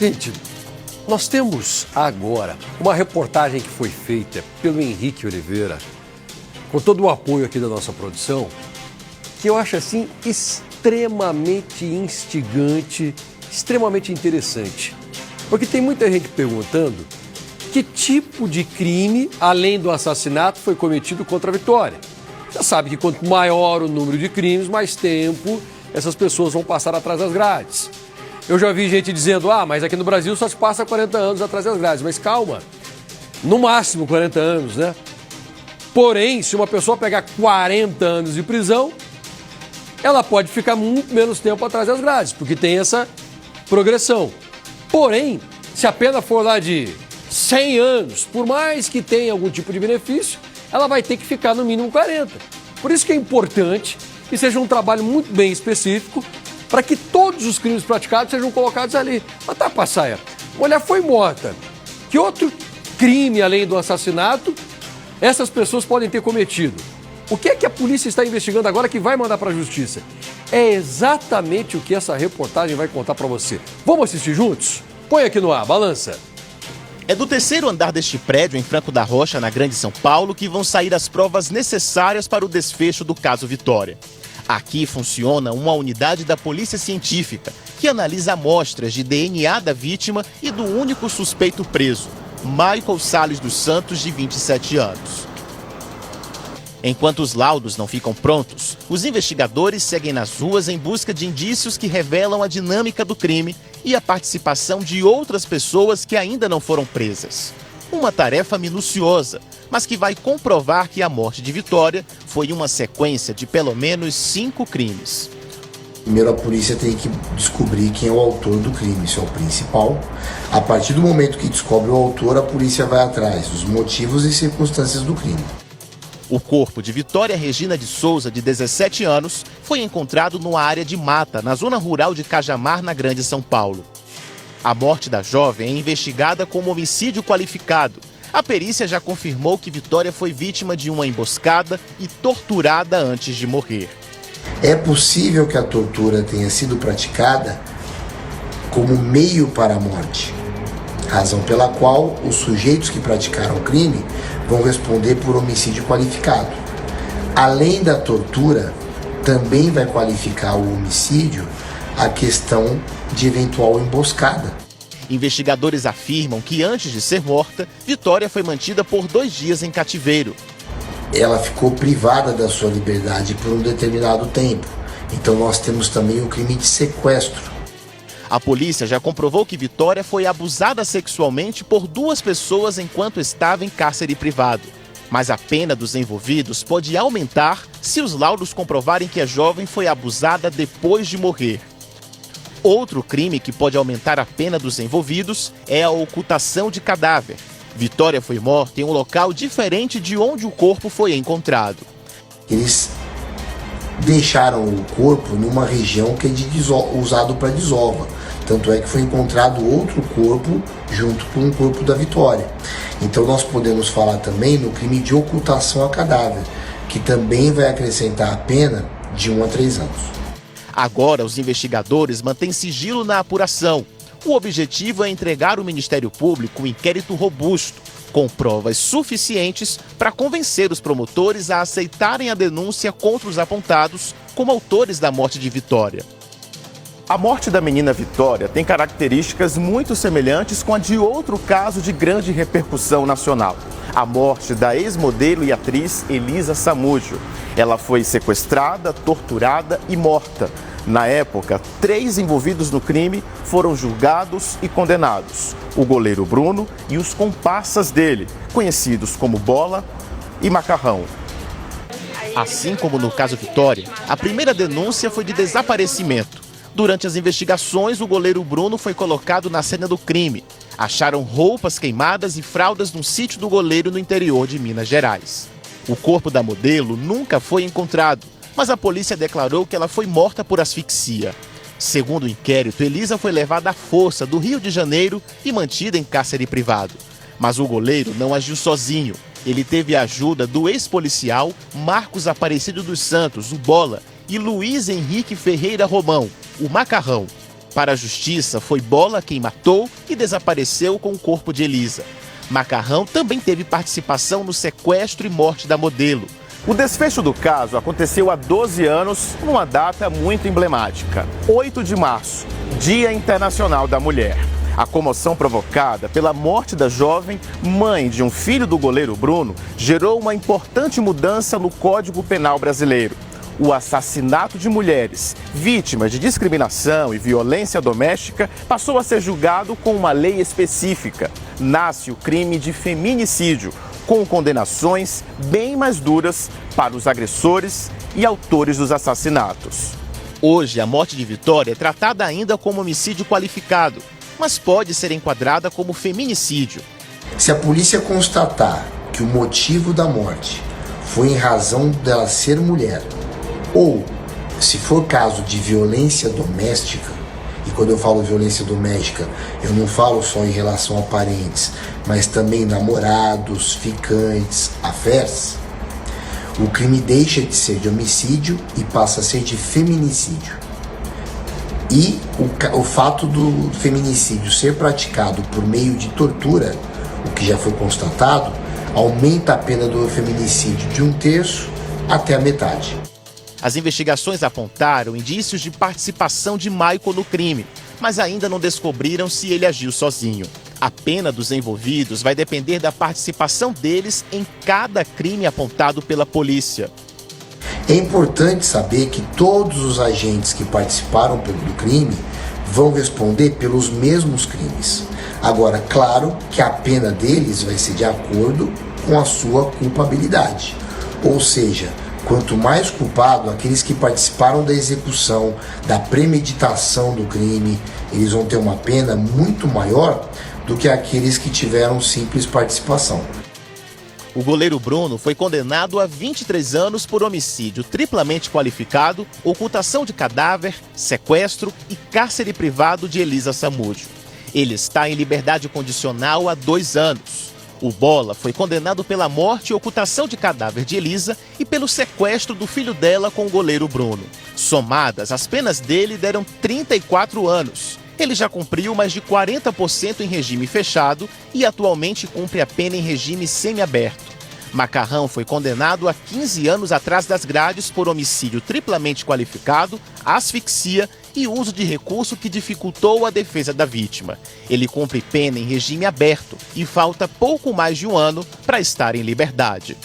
Gente, nós temos agora uma reportagem que foi feita pelo Henrique Oliveira, com todo o apoio aqui da nossa produção, que eu acho assim extremamente instigante, extremamente interessante. Porque tem muita gente perguntando que tipo de crime, além do assassinato, foi cometido contra a Vitória. Já sabe que quanto maior o número de crimes, mais tempo essas pessoas vão passar atrás das grades. Eu já vi gente dizendo, mas aqui no Brasil só se passa 40 anos atrás das grades. Mas calma, no máximo 40 anos, né? Porém, se uma pessoa pegar 40 anos de prisão, ela pode ficar muito menos tempo atrás das grades, porque tem essa progressão. Porém, se a pena for lá de 100 anos, por mais que tenha algum tipo de benefício, ela vai ter que ficar no mínimo 40. Por isso que é importante que seja um trabalho muito bem específico para que todos os crimes praticados sejam colocados ali. Mas tá, Passaia, a mulher foi morta. Que outro crime, além do assassinato, essas pessoas podem ter cometido? O que é que a polícia está investigando agora que vai mandar para a justiça? É exatamente o que essa reportagem vai contar para você. Vamos assistir juntos? Põe aqui no ar, balança. É do terceiro andar deste prédio, em Franco da Rocha, na Grande São Paulo, que vão sair as provas necessárias para o desfecho do caso Vitória. Aqui funciona uma unidade da Polícia Científica, que analisa amostras de DNA da vítima e do único suspeito preso, Michael Salles dos Santos, de 27 anos. Enquanto os laudos não ficam prontos, os investigadores seguem nas ruas em busca de indícios que revelam a dinâmica do crime e a participação de outras pessoas que ainda não foram presas. Uma tarefa minuciosa, mas que vai comprovar que a morte de Vitória foi uma sequência de pelo menos 5 crimes. Primeiro a polícia tem que descobrir quem é o autor do crime, isso é o principal. A partir do momento que descobre o autor, a polícia vai atrás dos motivos e circunstâncias do crime. O corpo de Vitória Regina de Souza, de 17 anos, foi encontrado numa área de mata, na zona rural de Cajamar, na Grande São Paulo. A morte da jovem é investigada como homicídio qualificado. A perícia já confirmou que Vitória foi vítima de uma emboscada e torturada antes de morrer. É possível que a tortura tenha sido praticada como meio para a morte, razão pela qual os sujeitos que praticaram o crime vão responder por homicídio qualificado. Além da tortura, também vai qualificar o homicídio a questão de eventual emboscada. Investigadores afirmam que antes de ser morta, Vitória foi mantida por 2 dias em cativeiro. Ela ficou privada da sua liberdade por um determinado tempo. Então nós temos também o crime de sequestro. A polícia já comprovou que Vitória foi abusada sexualmente por 2 pessoas enquanto estava em cárcere privado. Mas a pena dos envolvidos pode aumentar se os laudos comprovarem que a jovem foi abusada depois de morrer. Outro crime que pode aumentar a pena dos envolvidos é a ocultação de cadáver. Vitória foi morta em um local diferente de onde o corpo foi encontrado. Eles deixaram o corpo numa região que é usado para desova. Tanto é que foi encontrado outro corpo junto com o corpo da Vitória. Então nós podemos falar também no crime de ocultação a cadáver, que também vai acrescentar a pena de 1 a 3 anos. Agora os investigadores mantêm sigilo na apuração. O objetivo é entregar ao Ministério Público um inquérito robusto, com provas suficientes para convencer os promotores a aceitarem a denúncia contra os apontados como autores da morte de Vitória. A morte da menina Vitória tem características muito semelhantes com a de outro caso de grande repercussão nacional. A morte da ex-modelo e atriz Elisa Samúdio. Ela foi sequestrada, torturada e morta. Na época, 3 envolvidos no crime foram julgados e condenados. O goleiro Bruno e os comparsas dele, conhecidos como Bola e Macarrão. Assim como no caso Vitória, a primeira denúncia foi de desaparecimento. Durante as investigações, o goleiro Bruno foi colocado na cena do crime. Acharam roupas queimadas e fraldas no sítio do goleiro no interior de Minas Gerais. O corpo da modelo nunca foi encontrado, mas a polícia declarou que ela foi morta por asfixia. Segundo o inquérito, Elisa foi levada à força do Rio de Janeiro e mantida em cárcere privado. Mas o goleiro não agiu sozinho. Ele teve a ajuda do ex-policial Marcos Aparecido dos Santos, o Bola, e Luiz Henrique Ferreira Romão, o Macarrão. Para a justiça, foi Bola quem matou e desapareceu com o corpo de Elisa. Macarrão também teve participação no sequestro e morte da modelo. O desfecho do caso aconteceu há 12 anos, numa data muito emblemática, 8 de março, Dia Internacional da Mulher. A comoção provocada pela morte da jovem, mãe de um filho do goleiro Bruno, gerou uma importante mudança no Código Penal brasileiro. O assassinato de mulheres vítimas de discriminação e violência doméstica passou a ser julgado com uma lei específica. Nasce o crime de feminicídio, com condenações bem mais duras para os agressores e autores dos assassinatos. Hoje, a morte de Vitória é tratada ainda como homicídio qualificado, mas pode ser enquadrada como feminicídio. Se a polícia constatar que o motivo da morte foi em razão dela ser mulher, ou se for caso de violência doméstica, e quando eu falo violência doméstica, eu não falo só em relação a parentes, mas também namorados, ficantes, affairs, o crime deixa de ser de homicídio e passa a ser de feminicídio. E o fato do feminicídio ser praticado por meio de tortura, o que já foi constatado, aumenta a pena do feminicídio de 1/3 até a metade. As investigações apontaram indícios de participação de Michael no crime, mas ainda não descobriram se ele agiu sozinho. A pena dos envolvidos vai depender da participação deles em cada crime apontado pela polícia. É importante saber que todos os agentes que participaram do crime vão responder pelos mesmos crimes. Agora, claro que a pena deles vai ser de acordo com a sua culpabilidade. Ou seja, quanto mais culpado, aqueles que participaram da execução, da premeditação do crime, eles vão ter uma pena muito maior do que aqueles que tiveram simples participação. O goleiro Bruno foi condenado a 23 anos por homicídio triplamente qualificado, ocultação de cadáver, sequestro e cárcere privado de Elisa Samúdio. Ele está em liberdade condicional há 2 anos. O Bola foi condenado pela morte e ocultação de cadáver de Elisa e pelo sequestro do filho dela com o goleiro Bruno. Somadas, as penas dele deram 34 anos. Ele já cumpriu mais de 40% em regime fechado e atualmente cumpre a pena em regime semiaberto. Macarrão foi condenado a 15 anos atrás das grades por homicídio triplamente qualificado, asfixia e uso de recurso que dificultou a defesa da vítima. Ele cumpre pena em regime aberto e falta pouco mais de 1 ano para estar em liberdade.